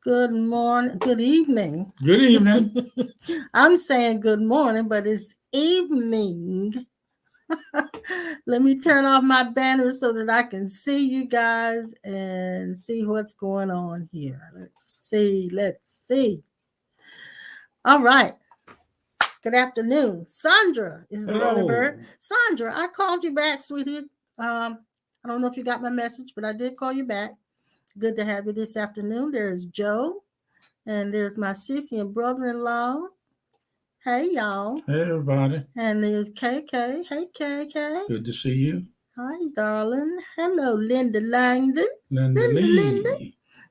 Good morning. Good evening. Good evening. I'm saying good morning, but it's evening. Let me turn off my banner so that I can see you guys and see what's going on here. Let's see. All right. Good afternoon. Sandra is the early bird. Sandra, I called you back, sweetie. I don't know if you got my message, but I did call you back. Good to have you this afternoon. There's Joe. And there's my sissy and brother-in-law. Hey, y'all. Hey, everybody. And there's KK. Hey, KK. Good to see you. Hi, darling. Hello, Linda Langdon. Linda.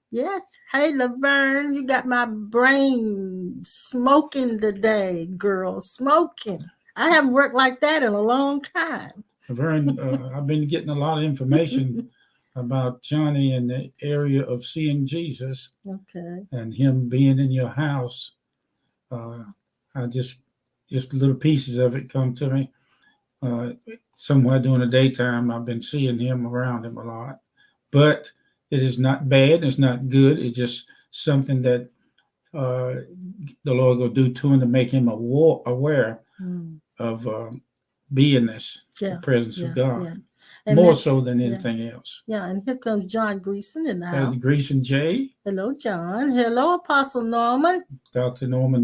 Yes. Hey, Laverne. You got my brain smoking today, girl. Smoking. I haven't worked like that in a long time. Laverne, I've been getting a lot of information about Johnny in the area of seeing Jesus. Okay. And him being in your house. I just little pieces of it come to me. Somewhere during the daytime, I've been seeing him around him a lot. But it is not bad. It's not good. It's just something that the Lord will do to him to make him aware of beingness, the presence of God. Yeah. And more so than anything else. Yeah, and here comes John Greason in the house. Greason J. Hello, John. Hello, Apostle Norman. Dr. Norman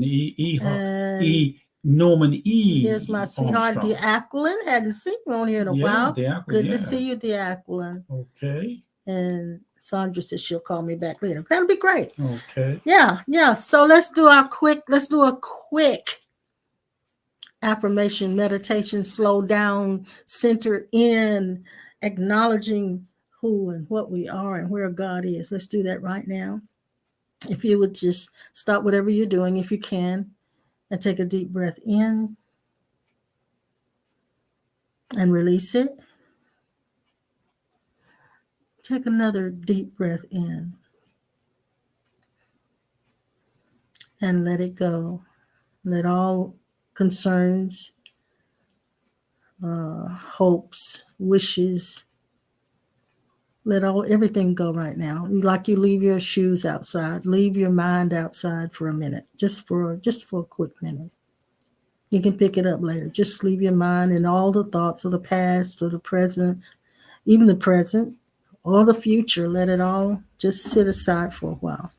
Norman E. Here's my sweetheart, D'Aquilin. Hadn't seen you on here in a while. Good to see you, D'Aquilin. Okay. And Sandra says she'll call me back later. That'll be great. Okay. Yeah. So let's do a quick affirmation meditation, slow down, center in, acknowledging who and what we are and where God is. Let's do that right now. If you would just stop whatever you're doing, if you can, and take a deep breath in and release it. Take another deep breath in and let it go. Let all concerns, hopes, wishes, let everything go right now. Like you leave your shoes outside, leave your mind outside for a minute, just for a quick minute. You can pick it up later. Just leave your mind and all the thoughts of the past or the present, even the present or the future. Let it all just sit aside for a while.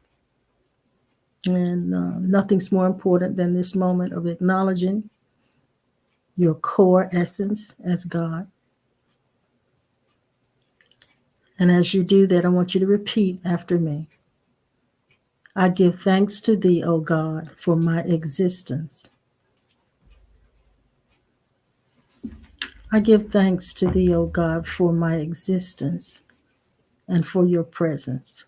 And nothing's more important than this moment of acknowledging your core essence as God. And as you do that, I want you to repeat after me. I give thanks to thee, O God, for my existence. I give thanks to thee, O God, for my existence and for your presence.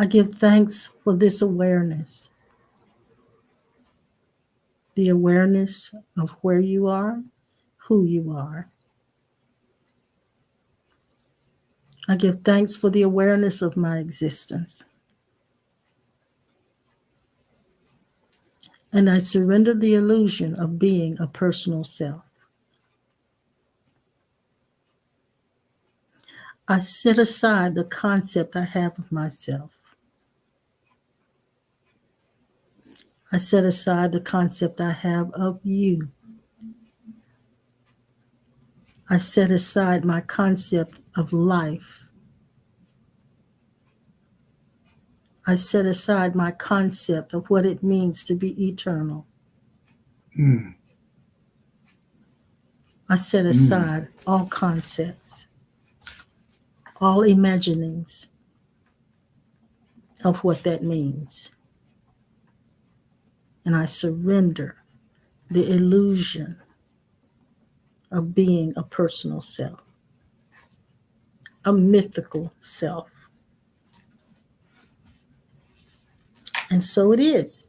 I give thanks for this awareness, the awareness of where you are, who you are. I give thanks for the awareness of my existence. And I surrender the illusion of being a personal self. I set aside the concept I have of myself. I set aside the concept I have of you. I set aside my concept of life. I set aside my concept of what it means to be eternal. I set aside all concepts, all imaginings of what that means. And I surrender the illusion of being a personal self, a mythical self. And so it is.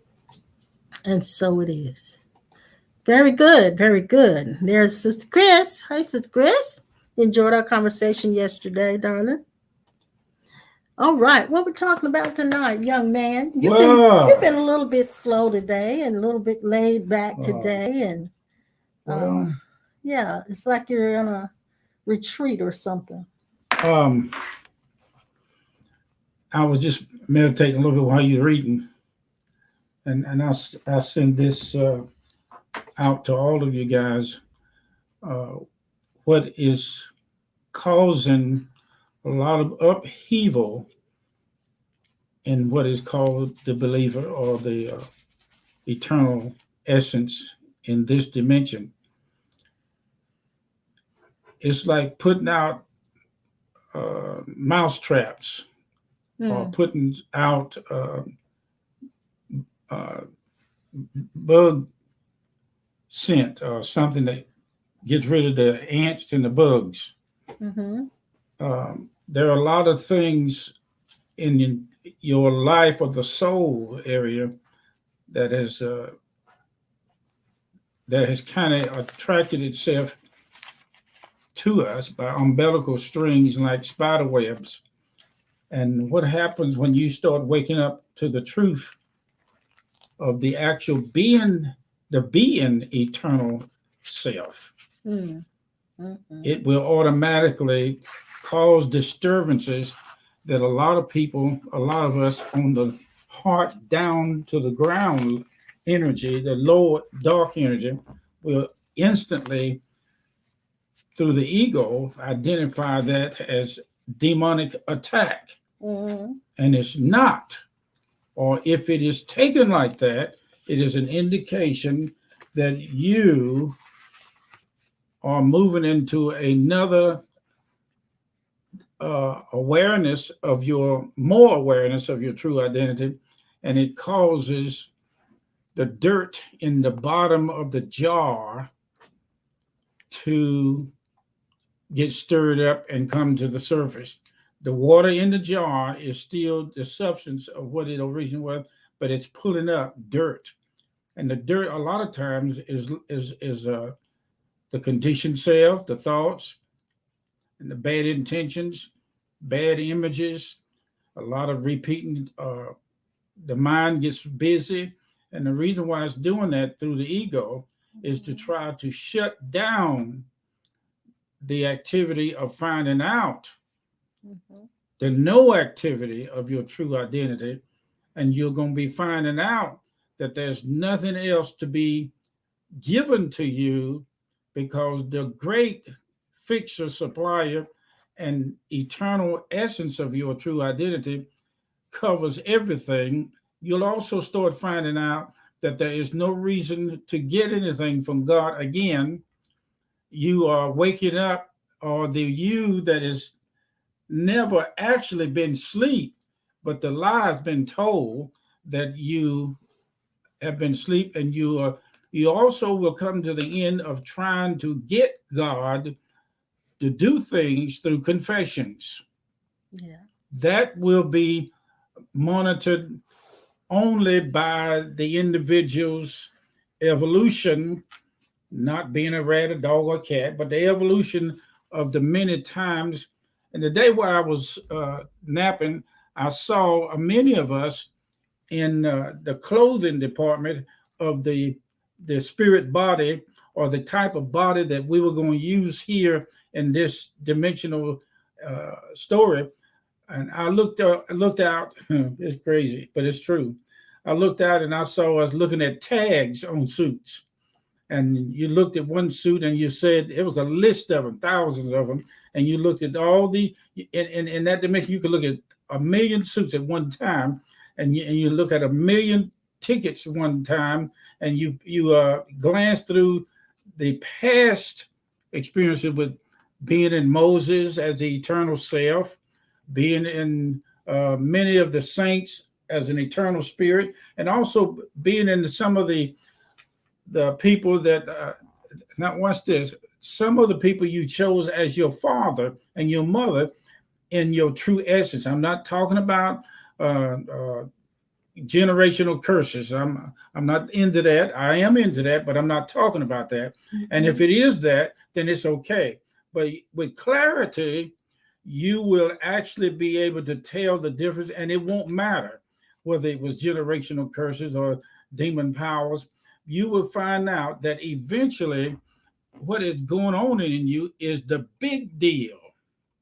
And so it is. Very good. Very good. There's Sister Chris. Hi, Sister Chris. Enjoyed our conversation yesterday, darling. All right. What we're talking about tonight, young man. You've been a little bit slow today and a little bit laid back today. And yeah, it's like you're in a retreat or something. Um, I was just meditating a little bit while you're reading, and I send this out to all of you guys. Uh, what is causing a lot of upheaval in what is called the believer or the eternal essence in this dimension? It's like putting out mouse traps or putting out uh, bug scent or something that gets rid of the ants and the bugs. Mm-hmm. There are a lot of things in your life of the soul area that has kind of attracted itself to us by umbilical strings like spider webs. And what happens when you start waking up to the truth of the actual being, the being eternal self? It will automatically cause disturbances that a lot of people, a lot of us on the heart down to the ground energy, the lower dark energy, will instantly, through the ego, identify that as demonic attack. And it's not. Or if it is taken like that, it is an indication that you are moving into another awareness of more awareness of your true identity, and it causes the dirt in the bottom of the jar to get stirred up and come to the surface. The water in the jar is still the substance of what it originally was, but it's pulling up dirt, and the dirt a lot of times is the conditioned self, the thoughts, and the bad intentions, bad images, a lot of repeating. The mind gets busy, and the reason why it's doing that through the ego is to try to shut down the activity of finding out the no activity of your true identity, and you're going to be finding out that there's nothing else to be given to you because the great fixer, supplier, and eternal essence of your true identity covers everything. You'll also start finding out that there is no reason to get anything from God again. You are waking up, or the you that has never actually been asleep, but the lie has been told that you have been asleep, and you also will come to the end of trying to get God to do things through confessions. Yeah. That will be monitored only by the individual's evolution, not being a rat, a dog, or a cat, but the evolution of the many times. And the day where I was napping, I saw many of us in the clothing department of the spirit body, or the type of body that we were going to use here in this dimensional story. And I looked out. It's crazy, but it's true. I looked out and I saw us looking at tags on suits. And you looked at one suit and you said it was a list of them, thousands of them. And you looked at all in that dimension, you could look at 1,000,000 suits at one time. And you look at 1,000,000 tickets one time. And you glance through the past experiences with being in Moses as the eternal self, being in many of the saints as an eternal spirit, and also being in some of the people that now watch this, some of the people you chose as your father and your mother in your true essence. I'm not talking about generational curses. I'm not into that. I am into that, but I'm not talking about that. And if it is that, then it's okay. But with clarity, you will actually be able to tell the difference, and it won't matter whether it was generational curses or demon powers. You will find out that eventually what is going on in you is the big deal.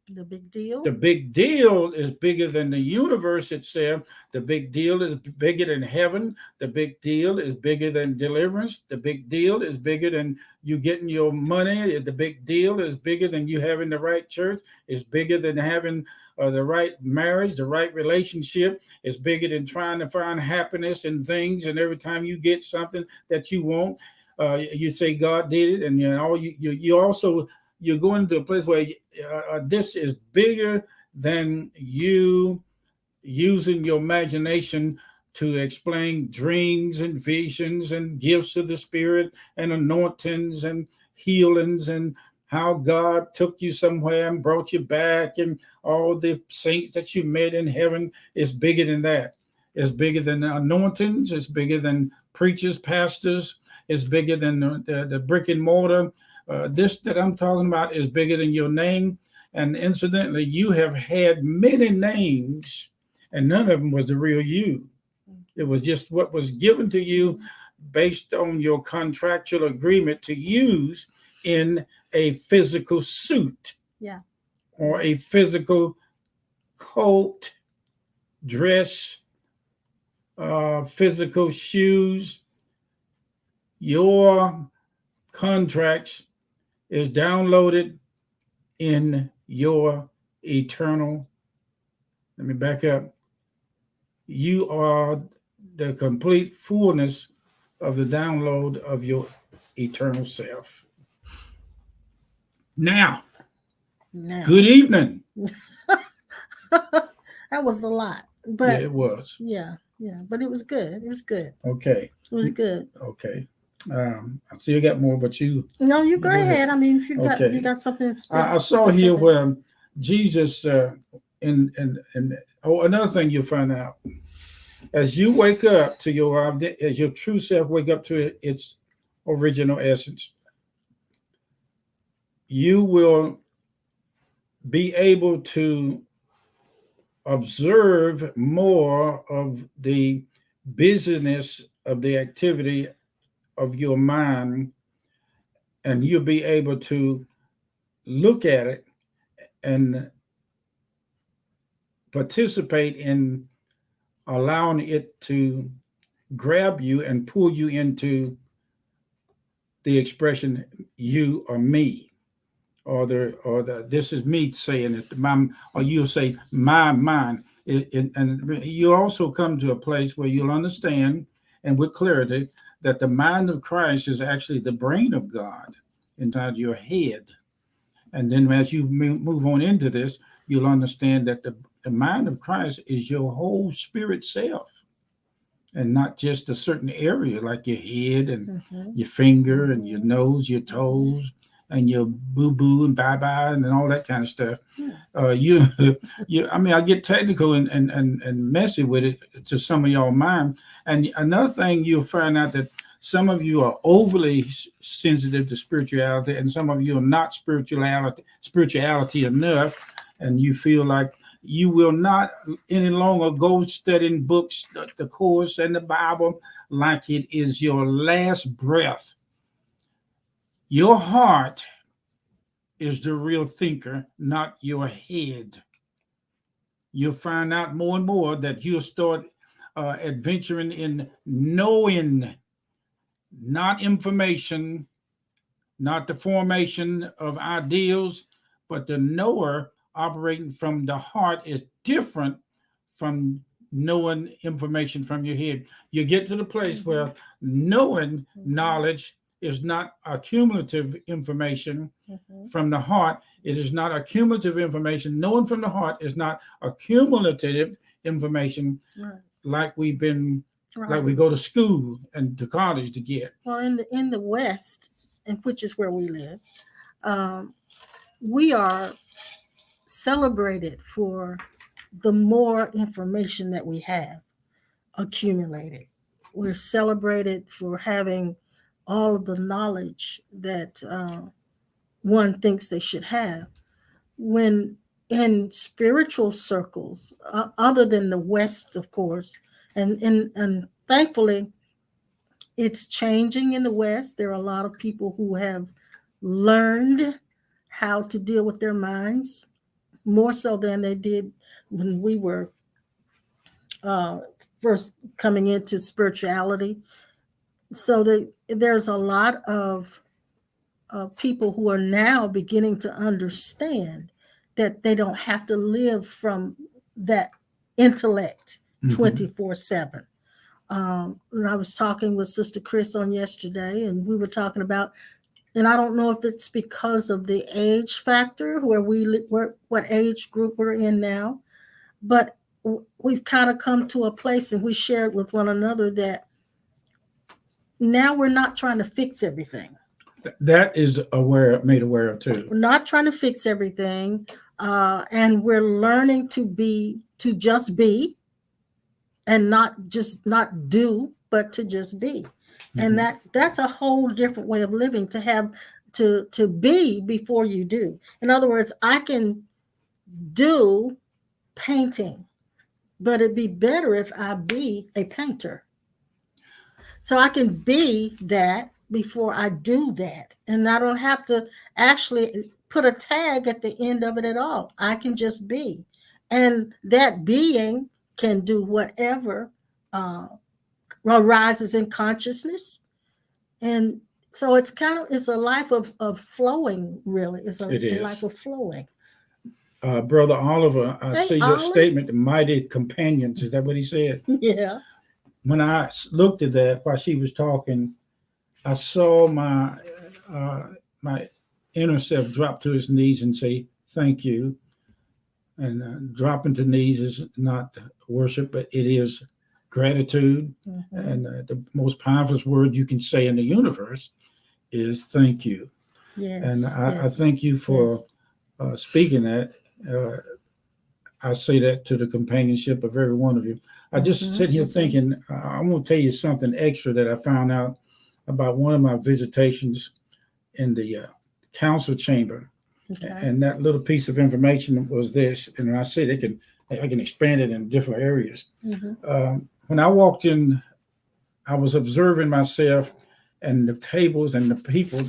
The big deal. The big deal is bigger than the universe itself. The big deal is bigger than heaven. The big deal is bigger than deliverance. The big deal is bigger than you getting your money. The big deal is bigger than you having the right church. It's bigger than having the right marriage, the right relationship. It's bigger than trying to find happiness in things. And every time you get something that you want, you say God did it. And you also you're going to a place where this is bigger than you using your imagination to explain dreams and visions and gifts of the Spirit and anointings and healings and how God took you somewhere and brought you back and all the saints that you met in heaven is bigger than that. It's bigger than anointings. It's bigger than preachers, pastors. It's bigger than the brick and mortar. This that I'm talking about is bigger than your name. And incidentally, you have had many names, and none of them was the real you. It was just what was given to you based on your contractual agreement to use in a physical suit. Yeah. Or a physical coat, dress, physical shoes. Your contracts is downloaded in your eternal. Let me back up. You are the complete fullness of the download of your eternal self. Now, good evening. That was a lot, but yeah, it was. Yeah, but it was good. It was good. Okay. It was good. Okay. I still got more, but you. No, you go ahead. I mean, if you got something specific. I saw here where Jesus another thing you'll find out as you wake up to as your true self wake up to its original essence, you will be able to observe more of the busyness of the activity of your mind, and you'll be able to look at it and participate in allowing it to grab you and pull you into the expression you or me, or this is me saying it, or you'll say my mind. And you also come to a place where you'll understand and with clarity that the mind of Christ is actually the brain of God inside your head. And then as you move on into this, you'll understand that the mind of Christ is your whole spirit self, and not just a certain area like your head and your finger and your nose, your toes, and your boo-boo and bye-bye and all that kind of stuff. I mean, I get technical and messy with it to some of y'all mind. And another thing you'll find out that some of you are overly sensitive to spirituality, and some of you are not spirituality enough, and you feel like you will not any longer go studying books, the course and the Bible like it is your last breath. Your heart is the real thinker, not your head. You'll find out more and more that you'll start adventuring in knowing, not information, not the formation of ideals, but the knower operating from the heart is different from knowing information from your head. You get to the place where knowing knowledge is not accumulative information from the heart. It is not accumulative information. Knowing from the heart is not accumulative information like we've been, like we go to school and to college to get. Well, in the West, and which is where we live, we are celebrated for the more information that we have accumulated. We're celebrated for having all of the knowledge that one thinks they should have. When in spiritual circles, other than the West, of course, and thankfully, it's changing in the West. There are a lot of people who have learned how to deal with their minds, more so than they did when we were first coming into spirituality. So there's a lot of people who are now beginning to understand that they don't have to live from that intellect 24/7. And I was talking with Sister Chris on yesterday, and we were talking about, and I don't know if it's because of the age factor where what age group we're in now, but we've kind of come to a place, and we shared with one another that now we're not trying to fix everything. That is made aware of too. We're not trying to fix everything, and we're learning to just be, and not do, but to just be. And that's a whole different way of living, to have to be before you do. In other words, I can do painting, but it'd be better if I be a painter. So I can be that before I do that. And I don't have to actually put a tag at the end of it at all. I can just be. And that being can do whatever arises in consciousness. And so it's a life of flowing, really. It's a life of flowing. Brother Oliver, I see your Olive. statement, the mighty companions. Is that what he said? Yeah. When I looked at that while she was talking, I saw my inner self drop to his knees and say, "Thank you." And dropping to knees is not worship, but it is gratitude. And the most powerful word you can say in the universe is "thank you." Yes. And I thank you for speaking that. I say that to the companionship of every one of you. I just sit here thinking, I'm going to tell you something extra that I found out about one of my visitations in the council chamber. Okay. And that little piece of information was this, and I said I can expand it in different areas. When I walked in, I was observing myself and the tables and the people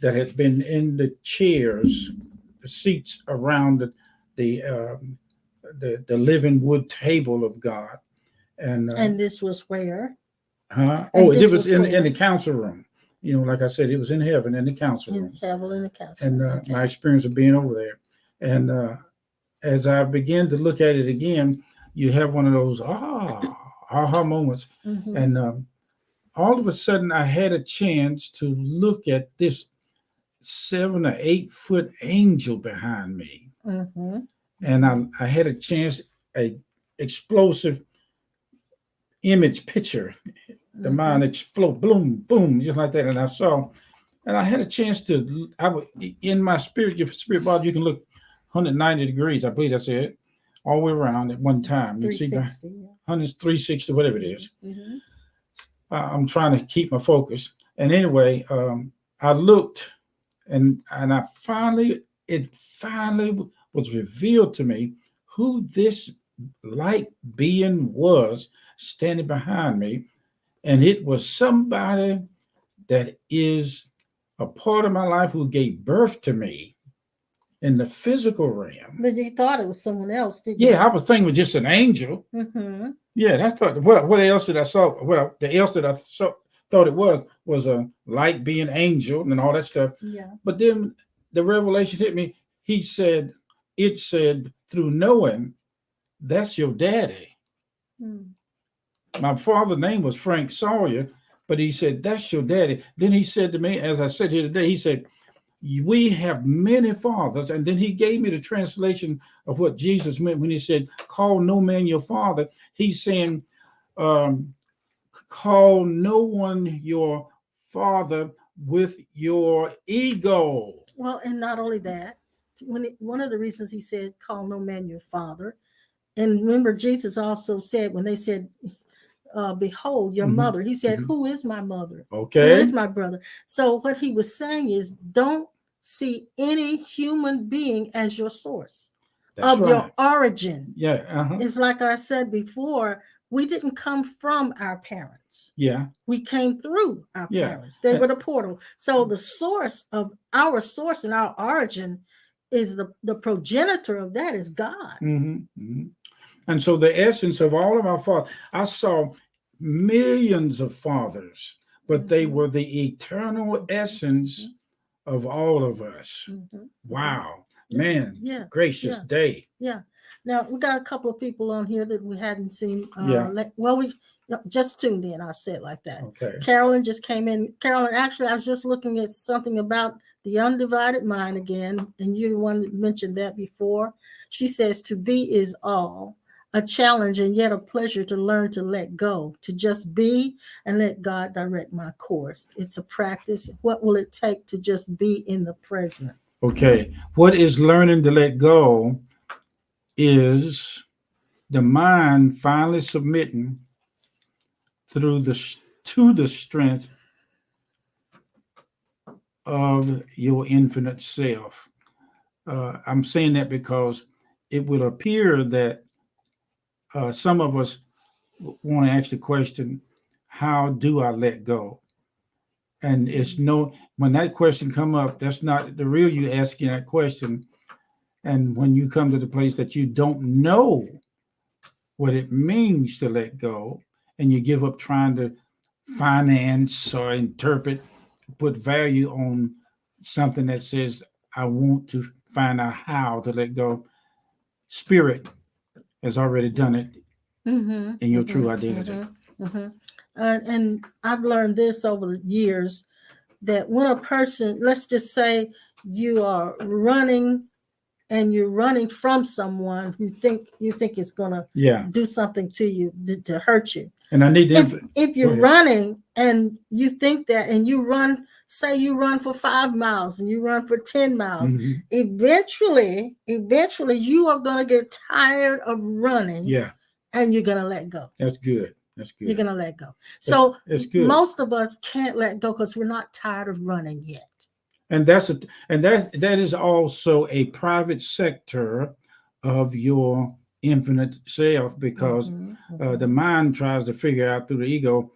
that had been in the chairs, the seats around the living wood table of God. And this was where? It was in the council room. You know, like I said, it was in heaven in the council room. In heaven in the council room. And my experience of being over there. And as I began to look at it again, you have one of those aha moments. And all of a sudden, I had a chance to look at this 7 or 8 foot angel behind me. And I had a chance, a explosive image picture. The mind explode, boom, boom, just like that. And I saw, and I had a chance to, in my spirit, your spirit body, you can look 190 degrees, I believe that's it, all the way around at one time. You see 360, whatever it is. I'm trying to keep my focus. And anyway, I looked, and it finally was revealed to me who this light being was standing behind me. And it was somebody that is a part of my life who gave birth to me in the physical realm. But you thought it was someone else, didn't you? Yeah, I was thinking it was just an angel. Yeah, that's thought. What else did I saw? Well, the else that I thought it was a light being angel and all that stuff. Yeah. But then the revelation hit me. It said through knowing, that's your daddy. My father's name was Frank Sawyer, but he said, that's your daddy. Then he said to me, as I said here today, he said, we have many fathers. And then he gave me the translation of what Jesus meant when he said, call no man your father. He's saying, call no one your father with your ego. Well, and not only that, one of the reasons he said, call no man your father. And remember, Jesus also said, when they said, behold, your mother, he said, who is my mother? Okay. Who is my brother? So what he was saying is, don't see any human being as your source. That's of right. Your origin. Yeah. It's like I said before, we didn't come from our parents. Yeah. We came through our parents. They were the portal. So the source of our source and our origin is the progenitor of that is God. And so the essence of all of our fathers, I saw millions of fathers, but they were the eternal essence of all of us. Wow, man, Yeah, gracious day. Yeah. Now we got a couple of people on here that we hadn't seen. Well, we've just tuned in. I'll say it like that. Okay. Carolyn just came in. Carolyn, actually, I was just looking at something about the undivided mind again, and you're the one that mentioned that before. She says, "To be is all, a challenge and yet a pleasure to learn to let go, to just be and let God direct my course. It's a practice. What will it take to just be in the present?" Okay. What is learning to let go is the mind finally submitting to the strength of your infinite self. I'm saying that because it would appear that some of us want to ask the question, how do I let go? And it's when that question come up, that's not the real you asking that question. And when you come to the place that you don't know what it means to let go, and you give up trying to finance or interpret, put value on something that says, I want to find out how to let go. Spirit has already done it in your true identity. And I've learned this over the years, that when a person, let's just say you are running and you're running from someone who you think is going to do something to you, to hurt you. And I need if you're running and you think that, and you run, say you run for 5 miles and you run for 10 miles, eventually you are going to get tired of running. Yeah. And you're going to let go. That's good. That's good. You're going to let go. So it's good. Most of us can't let go because we're not tired of running yet. And that is also a private sector of your infinite self, because the mind tries to figure out through the ego,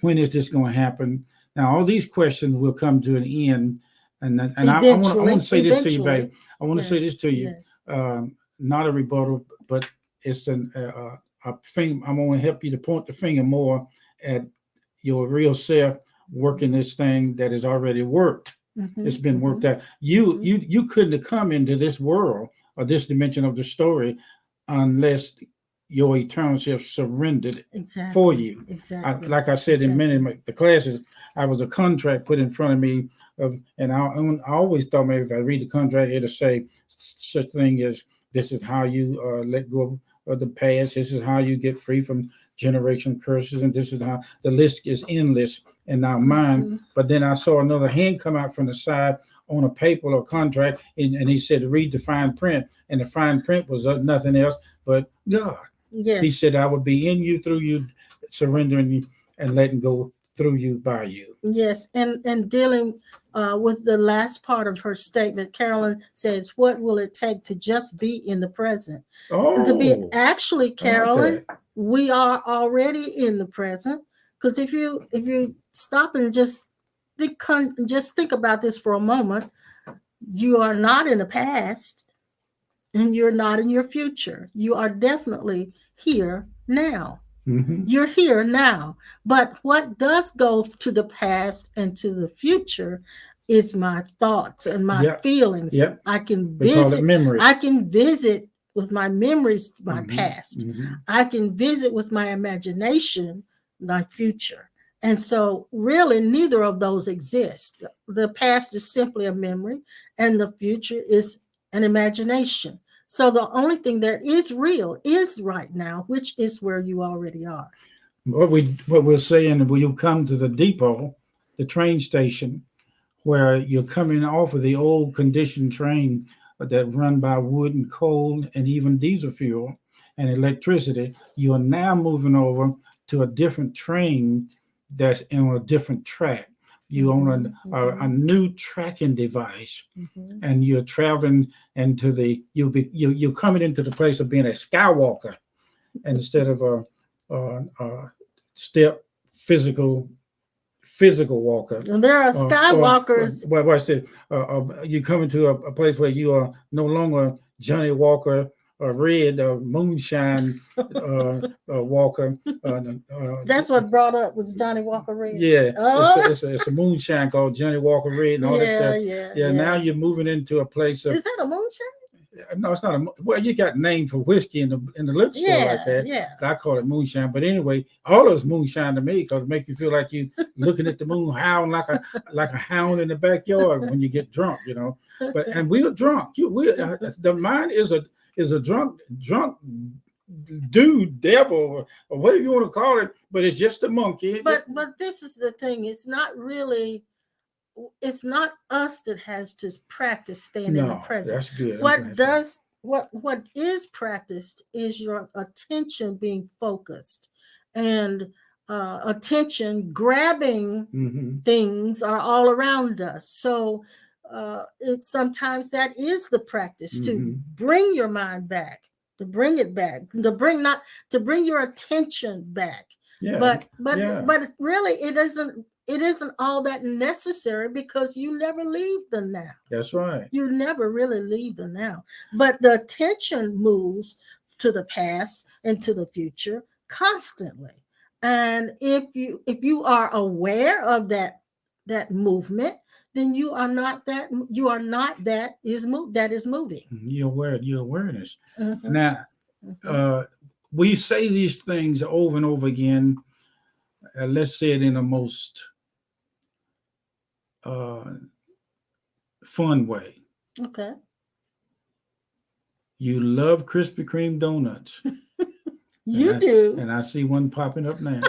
when is this going to happen? Now, all these questions will come to an end. And I want to say this to you, babe. I want to say this to you. Not a rebuttal, but it's a thing. I'm going to help you to point the finger more at your real self working this thing that has already worked. It's been worked out. You couldn't have come into this world or this dimension of the story unless your eternal self surrendered for you. Exactly. Like I said in many of the classes, I was a contract put in front of me, and I always thought maybe if I read the contract, it'll say such thing as, this is how you let go of the past. This is how you get free from generation curses, and this is how the list is endless in our mind. But then I saw another hand come out from the side on a paper or contract, and he said, read the fine print, and the fine print was nothing else but God. Yes. He said, I would be in you, through you, surrendering you and letting go through you, by you. Yes. And dealing with the last part of her statement, Carolyn says, what will it take to just be in the present? And to be actually, Carolyn, we are already in the present. Because if you stop and just think about this for a moment, you are not in the past and you're not in your future. You are definitely here now. You're here now. But what does go to the past and to the future is my thoughts and my feelings. I can visit. I can visit with my memories, my past. I can visit with my imagination, my future. And so really neither of those exist. The past is simply a memory and the future is an imagination. So the only thing that is real is right now, which is where you already are. What we're saying, when you come to the depot, the train station, where you're coming off of the old conditioned train that run by wood and coal and even diesel fuel and electricity, you are now moving over to a different train that's on a different track. You own a new tracking device, and you're traveling into you're coming into the place of being a Skywalker instead of a step physical physical walker. And there are skywalkers. Well, watch this. You come into a place where you are no longer Johnny Walker or Red or Moonshine Walker. That's what brought up was Johnny Walker Red. Yeah, Oh. it's a moonshine called Johnny Walker Red and all that stuff. Yeah. Now you're moving into a place of. Is that a moonshine? No, it's not well. You got name for whiskey in the liquor store like that. Yeah. I call it moonshine. But anyway, all of it's moonshine to me because it makes you feel like you looking at the moon, howling like a hound in the backyard when you get drunk, you know. But and we are drunk. The mind is a drunk dude, devil, or whatever you want to call it. But it's just a monkey. But this is the thing. It's not really. It's not us that has to practice staying in the present. That's good. What is practiced is your attention being focused, and attention grabbing things are all around us. So it's sometimes that is the practice to bring your mind back, to bring it back, to bring your attention back. Yeah. But really it isn't all that necessary because you never leave the now. That's right. You never really leave the now. But the attention moves to the past and to the future constantly. And if you are aware of that movement, then you are not that is moving. You're aware, your awareness. Now, we say these things over and over again. Let's say it in the most fun way. Okay. You love Krispy Kreme donuts. You do. And I see one popping up now.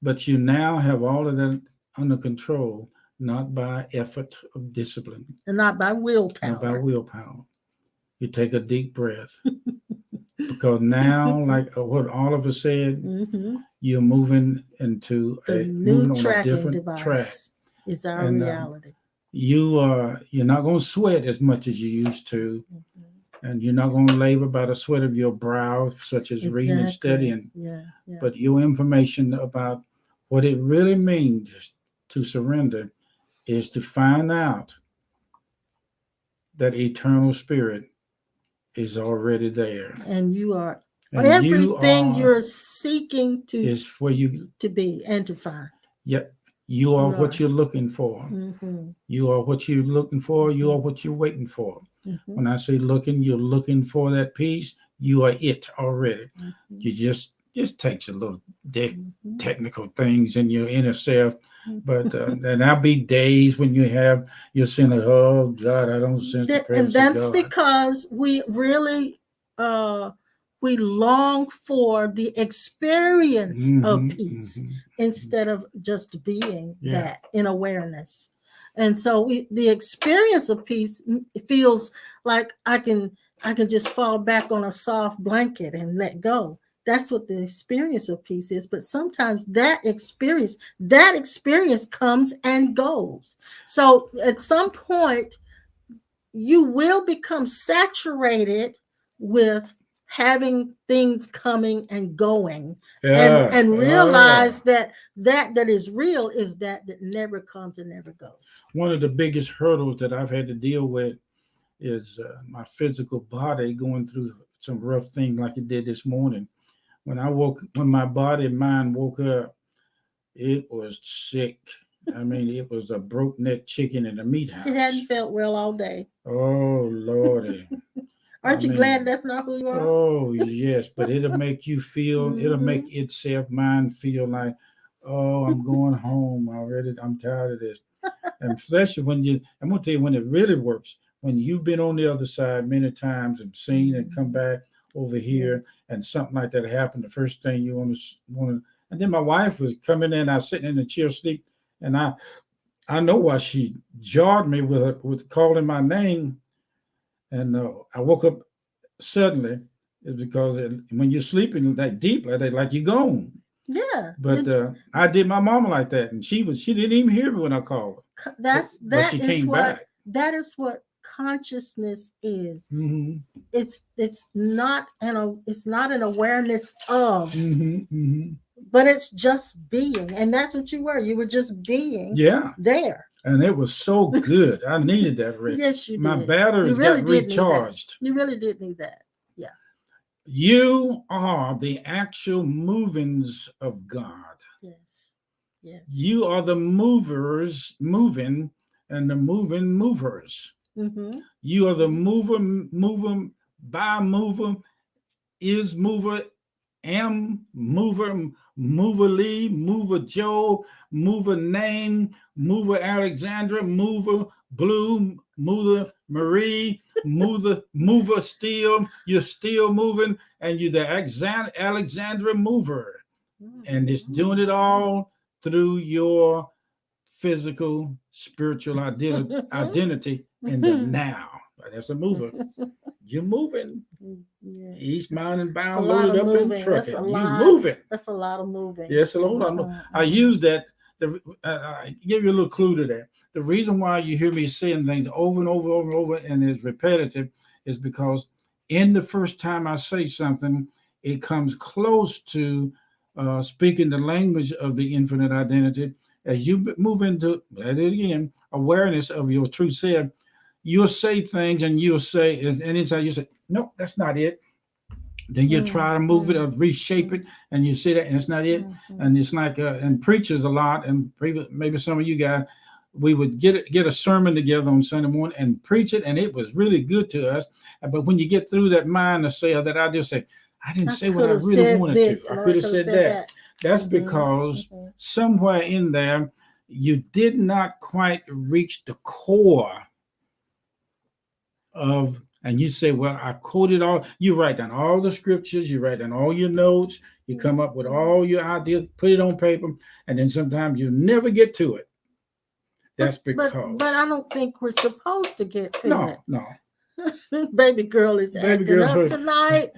But you now have all of that under control, not by effort of discipline. And not by willpower. Not by willpower. You take a deep breath. Because now, like what Oliver said, you're moving into the new tracking device track. Is our reality. You're not going to sweat as much as you used to, and you're not going to labor by the sweat of your brow, such as reading and studying. Yeah. But your information about what it really means to surrender is to find out that eternal spirit is already there, and you are everything you're seeking to is for you to be and to find. Yep, you are what you're looking for. You are what you're looking for. You are what you're waiting for. When I say looking, you're looking for that peace. You are it already. You just takes a little technical things in your inner self. But and there'll be days when you're saying, oh God, I don't sense the presence and that's of God. Because we really we long for the experience of peace instead of just being that in awareness. And so the experience of peace feels like I can just fall back on a soft blanket and let go. That's what the experience of peace is. But sometimes that experience comes and goes. So at some point, you will become saturated with having things coming and going, and realize that is real is that never comes and never goes. One of the biggest hurdles that I've had to deal with is my physical body going through some rough things like it did this morning. When my body and mind woke up, it was sick. I mean, it was a broke neck chicken in the meat house. It hadn't felt well all day. Oh, Lordy. Aren't you glad that's not who you are? Oh, yes. But it'll make you feel, it'll make mind feel like, oh, I'm going home already. I'm tired of this. And especially I'm going to tell you when it really works, when you've been on the other side many times and seen and come back over here and something like that happened, the first thing you want to, and then my wife was coming in, I was sitting in the chair asleep, and I know why she jarred me with calling my name, and I woke up suddenly. It's because when you're sleeping that deep, like you're gone. Yeah. But I did my mama like that, and she didn't even hear me when I called her. But she came back. That is what consciousness is. It's not an awareness of. But it's just being, and that's what you were. You were just being Yeah. there. And it was so good. I needed that, Rick. Yes, you did. My batteries You really got did need that. recharged. You really did need that. Yeah. You are the actual movings of God. Yes. Yes. You are the movers moving and the moving movers. Mm-hmm. You are the mover, by mover, is mover, am mover, mover Lee, mover Joe, mover Name, mover Alexandra, mover Blue, mover Marie, mover Steel. You're still moving, and you're the Alexandra mover, and it's doing it all through your physical, spiritual identity in the now. That's a mover. You're moving. Yeah. East Mountain It's a bound, lot loaded of up and moving. trucking. That's a You lot. moving. That's a lot of moving. Yes, a lot of moving. I use that. I give you a little clue to that. The reason why you hear me saying things over and over, and it's repetitive, is because in the first time I say something, it comes close to speaking the language of the infinite identity. As you move into, that again, awareness of your true self, you'll say things and you'll say, and inside you say, nope, that's not it. Then you try to move it or reshape it, and you see that, and it's not it. And it's like, and preachers a lot, and maybe some of you guys, we would get a sermon together on Sunday morning and preach it, and it was really good to us. But when you get through that mind of say that, I just say, I didn't say what I really wanted to. I could have said that. That's because somewhere in there, you did not quite reach the core of. And you say, well, I quoted all, you write down all the scriptures, you write down all your notes, you come up with all your ideas, put it on paper, and then sometimes you never get to it. That's because. But I don't think we're supposed to get to it. No. Baby girl is acting up tonight.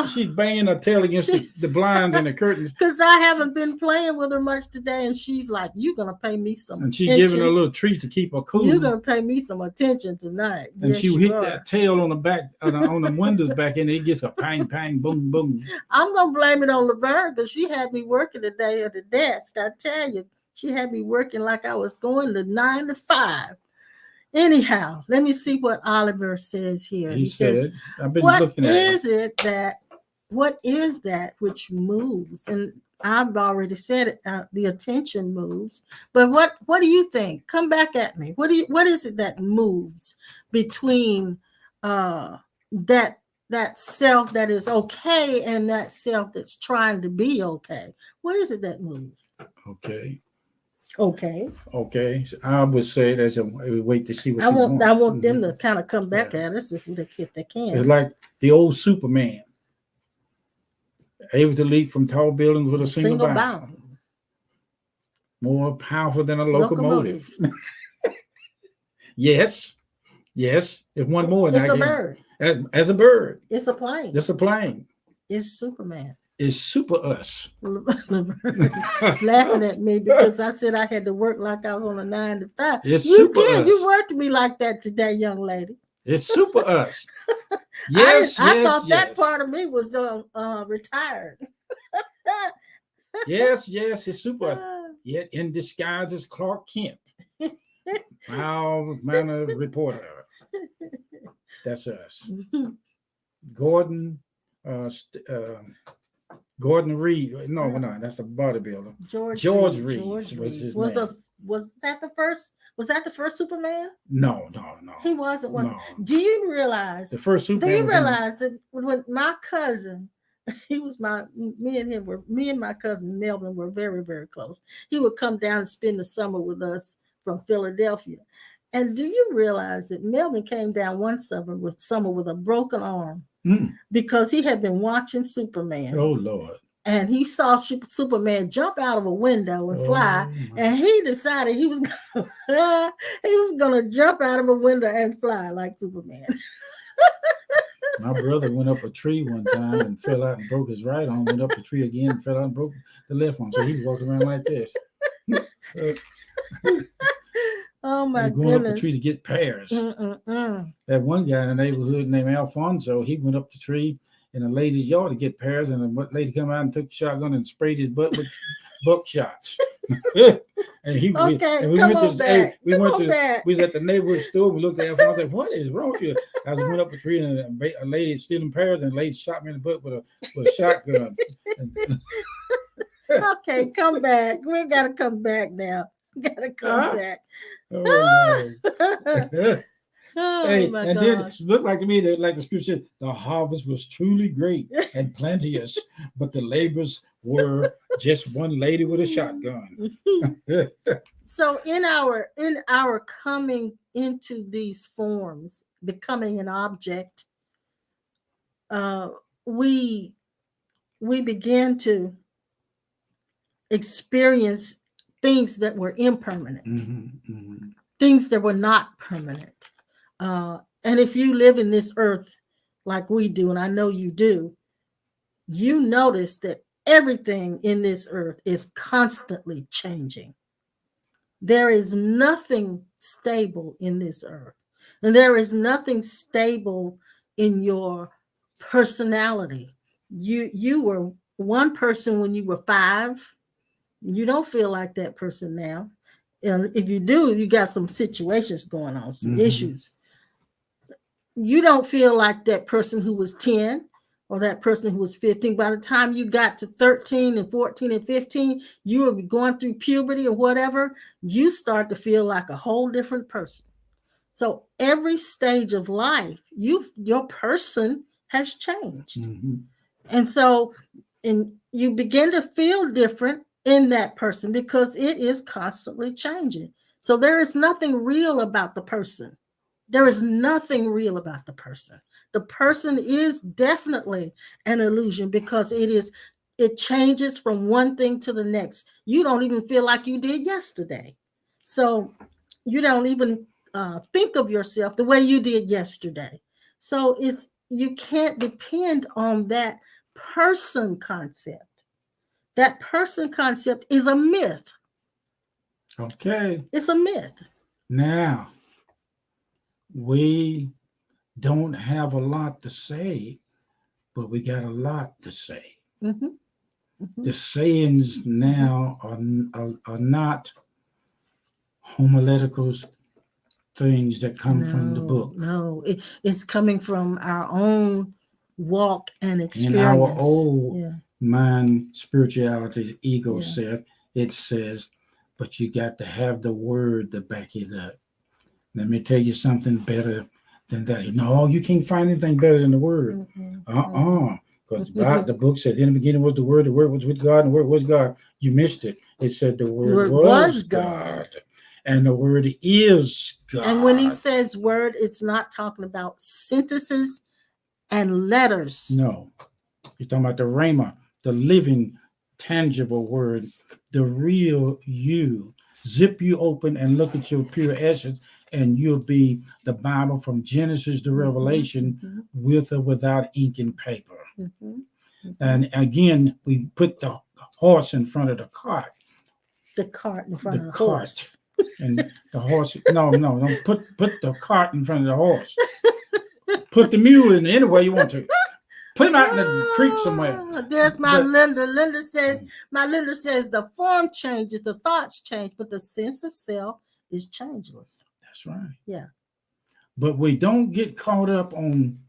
She's banging her tail against the blinds and the curtains. Because I haven't been playing with her much today, and she's like, "You're gonna pay me some and attention." And she's giving her a little treat to keep her cool. You're gonna pay me some attention tonight. And yes, she hit that tail on the back, on the windows back, and it gets a pang, pang, boom, boom. I'm gonna blame it on Laverne because she had me working today at the desk. I tell you, she had me working like I was going to 9 to 5. Anyhow, let me see what Oliver says here. He says, I've been looking at what is that which moves? And I've already said it, the attention moves. But what do you think? Come back at me. What is it that moves between that self that is okay and that self that's trying to be okay? What is it that moves? Okay. So I would say there's a wait to see what I want them to kind of come back at us if they can. It's like the old Superman, able to leap from tall buildings with a single bound. More powerful than a locomotive. Yes. If one more. It's a bird. As a bird. It's a plane. It's a plane. It's Superman. It's super us. It's laughing at me because I said I had to work like I was on a 9 to 5. It's super us. You worked me like that today, young lady. It's super us. Yes, I thought that part of me was retired. Yes, it's super us. Yet in disguise as Clark Kent. Mild mannered reporter. That's us. Gordon Reed. No, no, that's the bodybuilder. George Reed was that the first? Was that the first Superman? No. He wasn't. No. Do you realize the first Superman? Do you realize that when my cousin, me and my cousin Melvin were very, very close. He would come down and spend the summer with us from Philadelphia. And do you realize that Melvin came down one summer with a broken arm because he had been watching Superman. Oh, Lord. And he saw Superman jump out of a window and fly, and he decided he was gonna jump out of a window and fly like Superman. My brother went up a tree one time and fell out and broke his right arm. Went up the tree again and fell out and broke the left arm. So he was walking around like this. Oh my goodness! Going up the tree to get pears. That one guy in the neighborhood named Alfonso, he went up the tree in a lady's yard to get pears, and what lady come out and took a shotgun and sprayed his butt with buckshots. And he Okay, and we come went to on back. we Come went on to back. we was at the neighborhood store. We looked at it. I was like, "What is wrong with you?" I just went up a tree and a lady stealing pears, and a lady shot me in the butt with a shotgun. Okay, come back. We gotta come back now. Gotta come back. Oh no. Oh Hey, my and then gosh. it looked like to me that, like the scripture said, the harvest was truly great and plenteous, but the labors were just one lady with a shotgun. So in our coming into these forms, becoming an object, we began to experience things that were impermanent, things that were not permanent. And if you live in this earth like we do, and I know you do, you notice that everything in this earth is constantly changing. There is nothing stable in this earth, and there is nothing stable in your personality. You were one person when you were 5. You don't feel like that person now. And if you do, you got some situations going on, some issues. You don't feel like that person who was 10 or that person who was 15. By the time you got to 13 and 14 and 15, you were going through puberty or whatever, you start to feel like a whole different person. So every stage of life, your person has changed. And so you begin to feel different in that person because it is constantly changing. So there is nothing real about the person. There is nothing real about the person. The person is definitely an illusion because it changes from one thing to the next. You don't even feel like you did yesterday. So you don't even think of yourself the way you did yesterday. So you can't depend on that person concept. That person concept is a myth. Okay. It's a myth. Now, we don't have a lot to say, but we got a lot to say. The sayings now are not homiletical things that come from the book. No, it's coming from our own walk and experience. In our old mind, spirituality, ego self, it says, but you got to have the word to back it up. Let me tell you something better than that. No, you can't find anything better than the word. Because the book said, in the beginning was the word was with God, and the word was God. You missed it. It said the word was God. And the word is God. And when he says word, it's not talking about sentences and letters. No. You're talking about the rhema, the living, tangible word, the real you. Zip you open and look at your pure essence, and you'll be the Bible from Genesis to Revelation, with or without ink and paper. And again, we put the horse in front of the cart. The cart in front of the horse. And the horse, no, put the cart in front of the horse. Put the mule in any way you want to. Put him out in the creek somewhere. There's my Linda. Linda says the form changes, the thoughts change, but the sense of self is changeless. That's right. Yeah. But we don't get caught up on.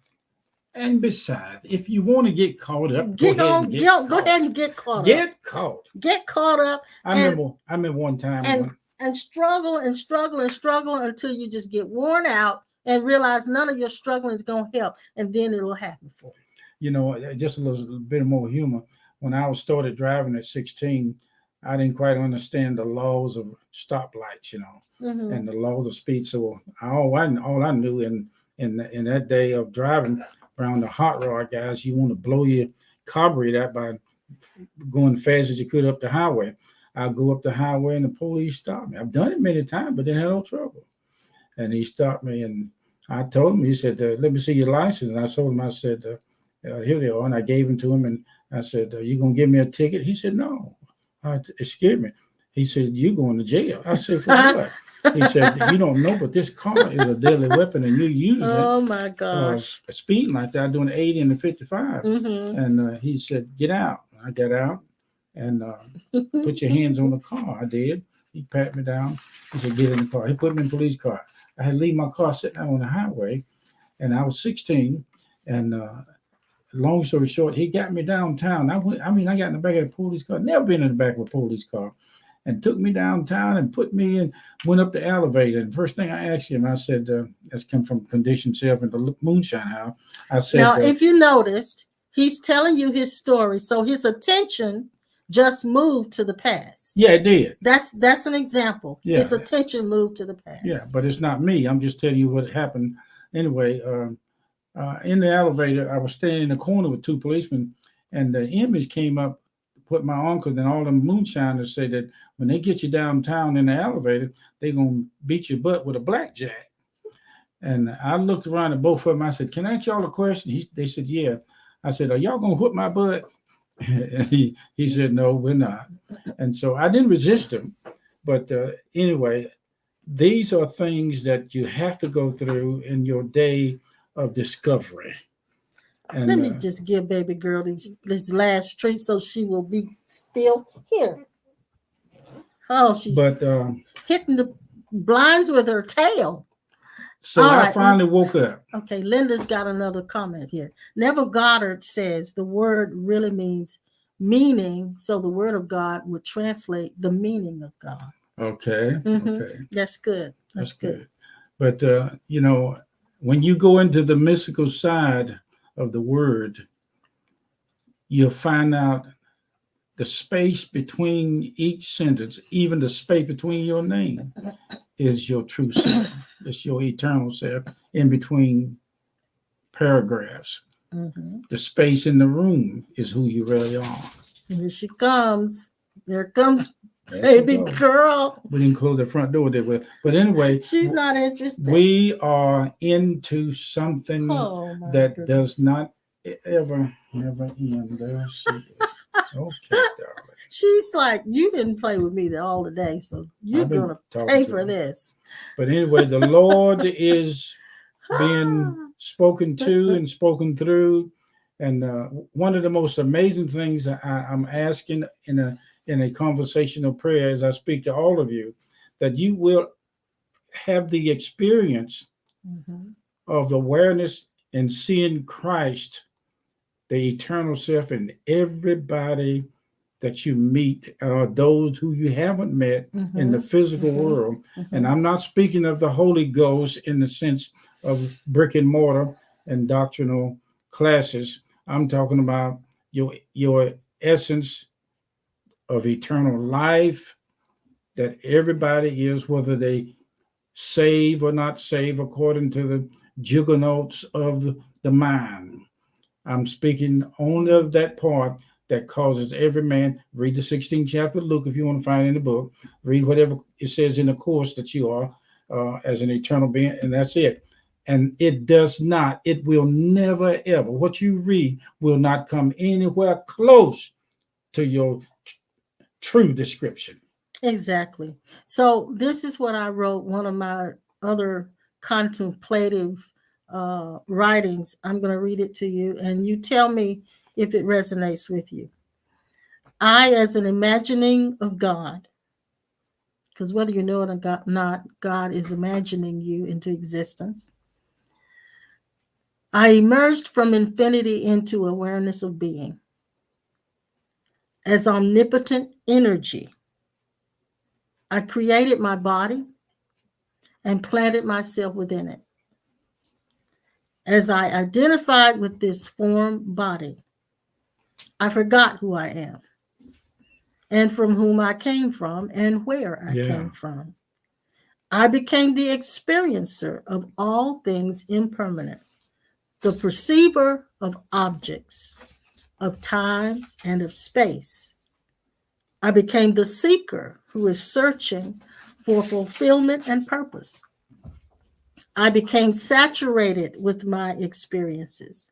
And besides, if you want to get caught up, go ahead and get caught. Get caught. Get caught up. I remember one time and struggle until you just get worn out and realize none of your struggling is going to help, and then it'll happen for you. You know, just a little bit more humor. When I started driving at 16, I didn't quite understand the laws of stoplights, and the laws of speed. So all I knew in that day of driving around the hot rod guys, you want to blow your carburetor out by going fast as you could up the highway. I'll go up the highway and the police stopped me. I've done it many times, but didn't have no trouble. And he stopped me, and I told him, he said, let me see your license. And I told him, I said, here they are. And I gave them to him, and I said, you going to give me a ticket? He said, no. It scared me. He said, you're going to jail. I said, for what? He said, "You don't know, but this car is a deadly weapon, and you're using it Oh my gosh. speeding like that, doing 80 and the 55." Mm-hmm. And he said, "Get out." I got out and put your hands on the car. I did. He pat me down. He said, "Get in the car." He put me in the police car. I had to leave my car sitting out on the highway, and I was 16. And long story short, he got me downtown. I got in the back of the police car. Never been in the back of a police car. And took me downtown and put me in, went up the elevator. And first thing I asked him, I said, that's come from Conditioned Self and the Moonshine House. I said, now, if you noticed, he's telling you his story. So his attention just moved to the past. Yeah, it did. That's an example. Yeah. His attention moved to the past. Yeah, but it's not me. I'm just telling you what happened. Anyway, in the elevator, I was standing in the corner with two policemen, and the image came up, put my uncle, then all the moonshiners say that when they get you downtown in the elevator, they're going to beat your butt with a blackjack. And I looked around at both of them. I said, "Can I ask y'all a question?" They said, "Yeah." I said, "Are y'all going to whip my butt?" And he said, "No, we're not." And so I didn't resist him. But anyway, these are things that you have to go through in your day of discovery. And let me just give baby girl this last treat so she will be still here. Oh, she's hitting the blinds with her tail. So all I finally woke up. Okay, Linda's got another comment here. Neville Goddard says the word really means meaning, so the word of God would translate the meaning of God. Okay. Mm-hmm. Okay. That's good. That's good. But when you go into the mystical side of the word, you'll find out the space between each sentence, even the space between your name, is your true self. It's your eternal self in between paragraphs. Mm-hmm. The space in the room is who you really are. Here she comes. There comes baby girl. We didn't close the front door, did we? But anyway, she's not interested. We are into something that goodness. Does not ever end. There she is. Okay, darling. She's like, you didn't play with me all the day, so you're going to pay for this. But anyway, the Lord is being spoken to and spoken through. And one of the most amazing things I'm asking in a conversational prayer as I speak to all of you, that you will have the experience of awareness and seeing Christ, the eternal self, in everybody that you meet, those who you haven't met in the physical world. And I'm not speaking of the Holy Ghost in the sense of brick and mortar and doctrinal classes. I'm talking about your essence of eternal life, that everybody is, whether they save or not save, according to the juggernauts of the mind. I'm speaking only of that part that causes every man. Read the 16th chapter of Luke if you want to find it in the book. Read whatever it says in the course that you are as an eternal being, and that's it. And it will never, ever, what you read will not come anywhere close to your true description. Exactly. So this is what I wrote, one of my other contemplative writings. I'm going to read it to you, and you tell me if it resonates with you. I, as an imagining of God, because whether you know it or not, God is imagining you into existence. I emerged from infinity into awareness of being. As omnipotent energy, I created my body and planted myself within it. As I identified with this form body, I forgot who I am and from whom I came from and where I came from. I became the experiencer of all things impermanent, the perceiver of objects, of time and of space. I became the seeker who is searching for fulfillment and purpose. I became saturated with my experiences,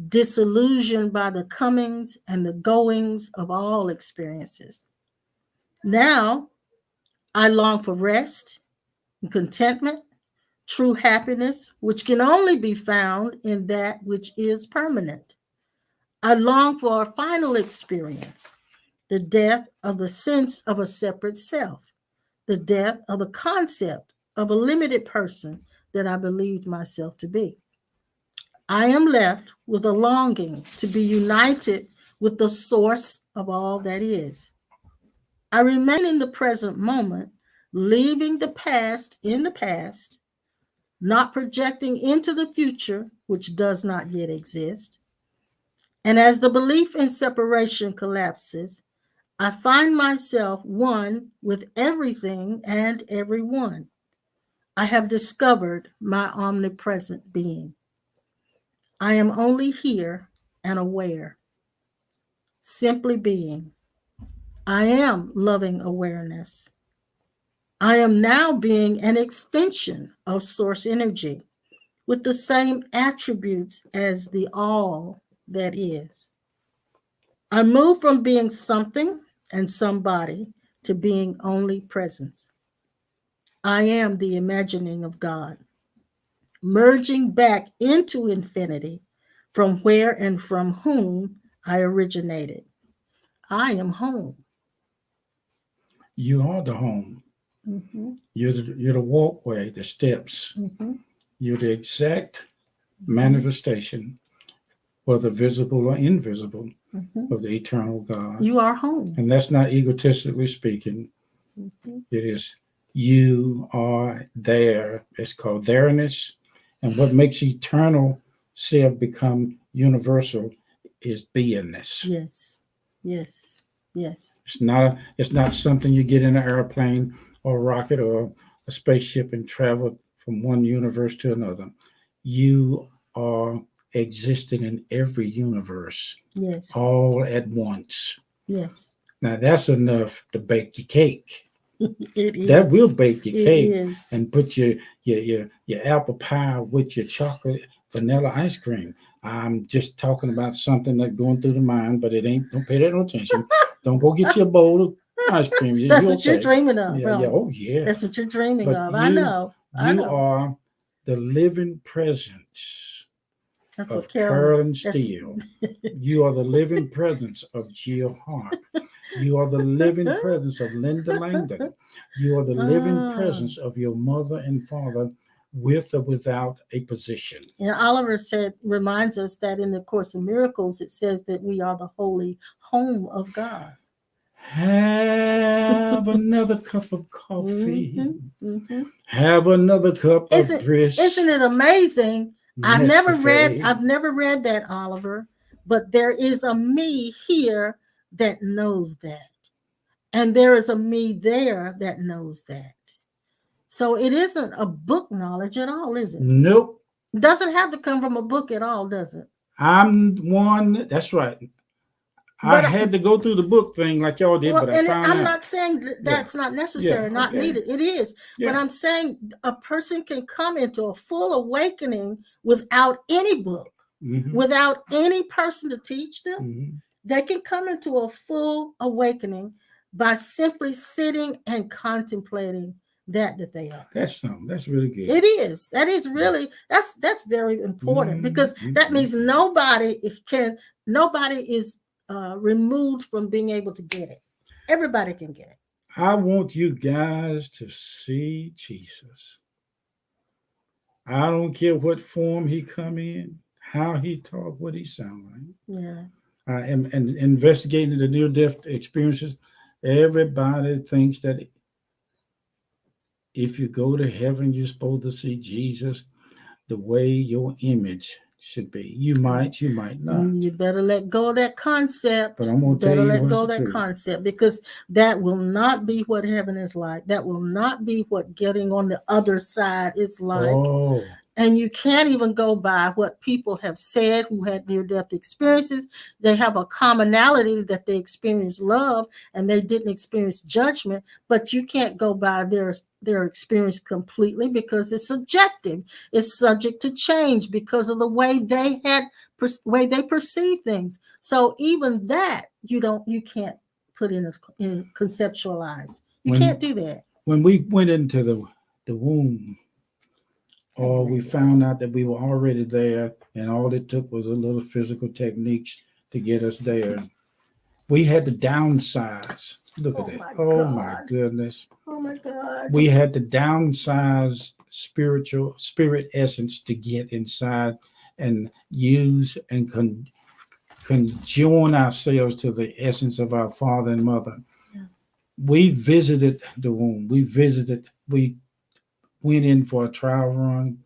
disillusioned by the comings and the goings of all experiences. Now, I long for rest and contentment, true happiness, which can only be found in that which is permanent. I long for a final experience, the death of the sense of a separate self, the death of the concept of a limited person that I believed myself to be. I am left with a longing to be united with the source of all that is. I remain in the present moment, leaving the past in the past, not projecting into the future, which does not yet exist. And as the belief in separation collapses, I find myself one with everything and everyone. I have discovered my omnipresent being. I am only here and aware, simply being. I am loving awareness. I am now being an extension of source energy with the same attributes as the all that is. I move from being something and somebody to being only presence. I am the imagining of God, merging back into infinity from where and from whom I originated. I am home. You are the home. Mm-hmm. You're the walkway, the steps. Mm-hmm. You're the exact manifestation, whether visible or invisible, Mm-hmm. of the eternal God. You are home. And that's not egotistically speaking. Mm-hmm. It is you are there. It's called there-ness. And what makes eternal self become universal is beingness. Yes. Yes. Yes. It's not something you get in an airplane or a rocket or a spaceship and travel from one universe to another. You are existing in every universe, Yes. all at once. Yes. Now that's enough to bake your cake. It is. That will bake your It cake is. and put your apple pie with your chocolate vanilla ice cream. I'm just talking about something that's going through the mind, but it ain't. Don't pay that no attention. Don't go get you a bowl of ice cream. That's You're what you're okay. dreaming of. Yeah, yeah. Oh, yeah. That's what you're dreaming But of. I know. you are the living presence That's of what Carolyn. Carolyn Steele. You are the living presence of Jill Hart. You are the living presence of Linda Langdon. You are the living presence of your mother and father, with or without a position. And Oliver reminds us that in the Course of Miracles, it says that we are the holy home of God. Have another cup of coffee. Mm-hmm, mm-hmm. Have another cup of brisk. Isn't it amazing? I've Nescafe. never read that, Oliver, but there is a me here that knows that. And there is a me there that knows that. So it isn't a book knowledge at all, is it? Nope. It doesn't have to come from a book at all, does it? I'm one. That's right. I had to go through the book thing like y'all did, but I found out. I'm not saying that's not necessary, not needed. It is. But I'm saying a person can come into a full awakening without any book, without any person to teach them. They can come into a full awakening by simply sitting and contemplating that they are. That's something. That's really good. It is. That is really, that's very important, because that means nobody is removed from being able to get it. Everybody can get it. I want you guys to see Jesus. I don't care what form he come in, how he talk, what he sound like. Yeah. And investigating the near-death experiences, everybody thinks that if you go to heaven, you're supposed to see Jesus the way your image should be. You might not. You better let go of that concept. But I'm going to tell you let go of that truth. concept, because that will not be what heaven is like. That will not be what getting on the other side is like. Oh. And you can't even go by what people have said who had near-death experiences. They have a commonality that they experienced love and they didn't experience judgment, but you can't go by their experience completely, because it's subjective. It's subject to change because of the way they perceive things. So even that you can't put in conceptualize. You can't do that. when we went into the womb, or we found out that we were already there, and all it took was a little physical techniques to get us there. We had to downsize. Look at that. Oh my goodness. Oh my God. We had to downsize spirit essence to get inside and use and conjoin ourselves to the essence of our father and mother. Yeah. We visited the womb. We went in for a trial run.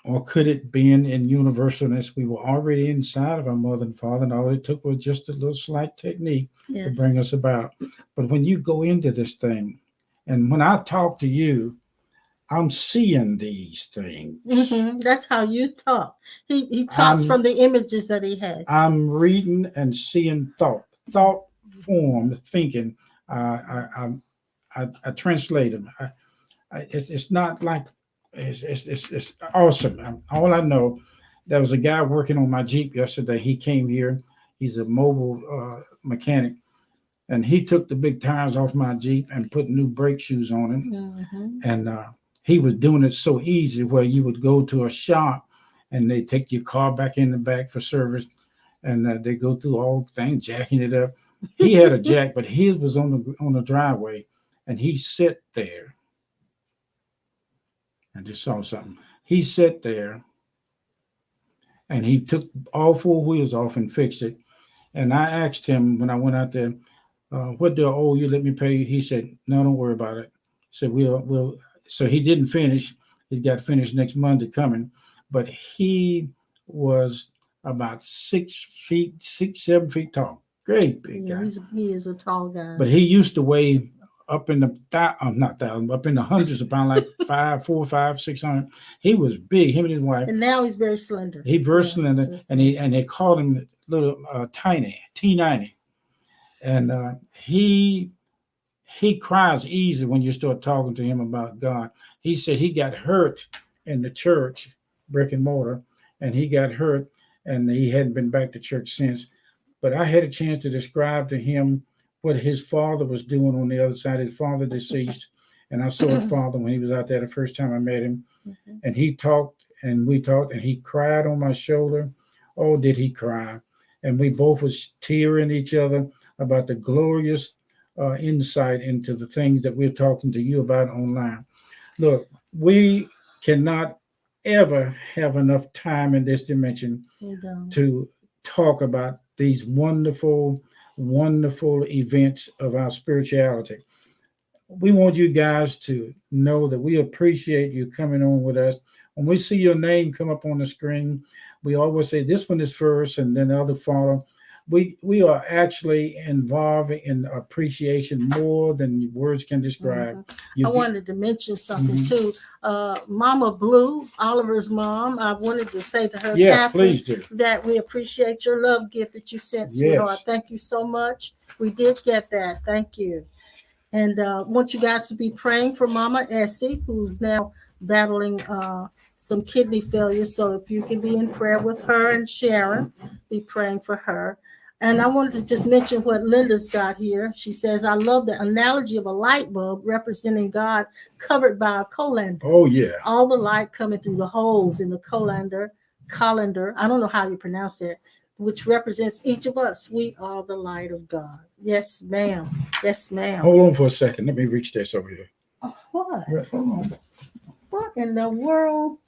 Or could it be in universalness? We were already inside of our mother and father, and all it took was just a little slight technique to bring us about. But when you go into this thing, and when I talk to you, I'm seeing these things. Mm-hmm. That's how you talk. He talks from the images that he has. I'm reading and seeing thought formed thinking. I translate them. It's not like it's awesome. All I know, there was a guy working on my Jeep yesterday. He came here. He's a mobile mechanic, and he took the big tires off my Jeep and put new brake shoes on it. Mm-hmm. And he was doing it so easy where you would go to a shop and they take your car back in the back for service, and they go through all things, jacking it up. He had a jack, but his was on the driveway, and he sat there. I just saw something. He sat there, and he took all four wheels off and fixed it. And I asked him when I went out there, what do I owe you? Let me pay you. He said, no, don't worry about it. I said, we'll. So he didn't finish. He got finished next Monday coming. But he was about 7 feet tall. Great big guy. He is a tall guy. But he used to weigh up in the up in the hundreds of pounds, like 400, 500, 600. He was big, him and his wife. And now he's very slender. He's very slender, and they called him little tiny, T90. And he cries easy when you start talking to him about God. He said he got hurt in the church, brick and mortar, and he got hurt, and he hadn't been back to church since. But I had a chance to describe to him what his father was doing on the other side. His father deceased, and I saw his father when he was out there the first time I met him. Mm-hmm. And he talked, and we talked, and he cried on my shoulder. Oh, did he cry? And we both was tearing each other about the glorious insight into the things that we're talking to you about online. Look, we cannot ever have enough time in this dimension to talk about these wonderful, wonderful events of our spirituality. We want you guys to know that we appreciate you coming on with us. When we see your name come up on the screen, we always say this one is first and then the other follow. We are actually involved in appreciation more than words can describe. Mm-hmm. I wanted to mention something too. Mama Blue, Oliver's mom, I wanted to say to her, Catherine, please do. That we appreciate your love gift that you sent, sweetheart. Yes. Thank you so much. We did get that. Thank you. And want you guys to be praying for Mama Essie, who's now battling some kidney failure. So if you can be in prayer with her and Sharon, be praying for her. And I wanted to just mention what Linda's got here. She says, I love the analogy of a light bulb representing God covered by a colander. Oh, yeah. All the light coming through the holes in the colander. I don't know how you pronounce that, which represents each of us. We are the light of God. Yes, ma'am. Yes, ma'am. Hold on for a second. Let me reach this over here. Oh, what? Yes, hold on. What in the world?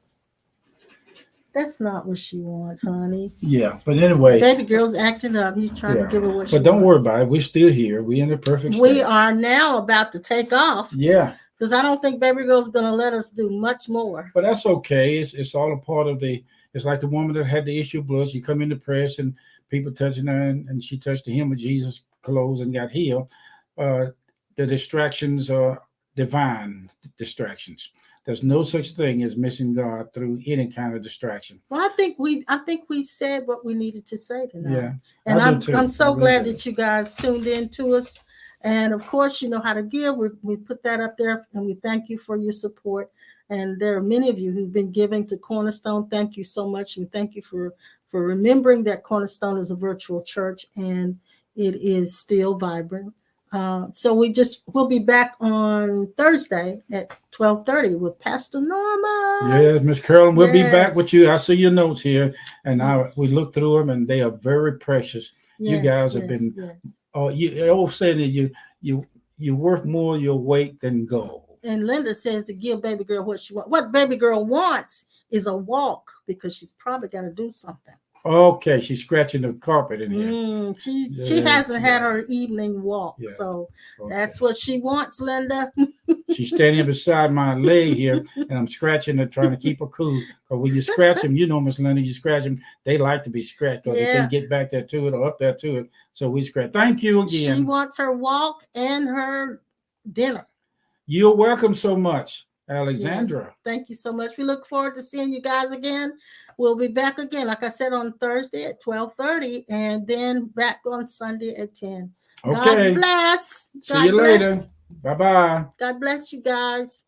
That's not what she wants, honey. Yeah, but anyway. Baby girl's acting up. He's trying to give her what she wants. But don't worry about it. We're still here. We're in the perfect state. We are now about to take off. Yeah. Because I don't think baby girl's going to let us do much more. But that's okay. It's all a part of it's like the woman that had the issue of blood. She come in the press and people touching her, and she touched the hem of Jesus' clothes and got healed. The distractions are divine distractions. There's no such thing as missing God through any kind of distraction. Well, I think we said what we needed to say tonight. Yeah, and I'm so glad that you guys tuned in to us. And of course, you know how to give. We put that up there, and we thank you for your support. And there are many of you who've been giving to Cornerstone. Thank you so much, and thank you for remembering that Cornerstone is a virtual church and it is still vibrant. So we'll be back on Thursday at 12:30 with Pastor Norma. Yes, Miss Carolyn, we'll be back with Yes. you. I see your notes here, and Yes. we look through them, and they are very precious. You Yes, guys have yes, been. yes. You always say that you worth more your weight than gold. And Linda says to give baby girl what she wants. What baby girl wants is a walk because she's probably got to do something. Okay, she's scratching the carpet in here. She hasn't had her evening walk, so that's what she wants, Linda. She's standing beside my leg here, and I'm scratching her, trying to keep her cool. Because when you scratch them, you know, Miss Linda, you scratch them, they like to be scratched, because they can't get back there to it or up there to it. So we scratch. Thank you again. She wants her walk and her dinner. You're welcome so much, Alexandra. Yes. Thank you so much. We look forward to seeing you guys again. We'll be back again, like I said, on Thursday at 12:30, and then back on Sunday at 10. Okay. God bless. See you later. Bye-bye. God bless you guys.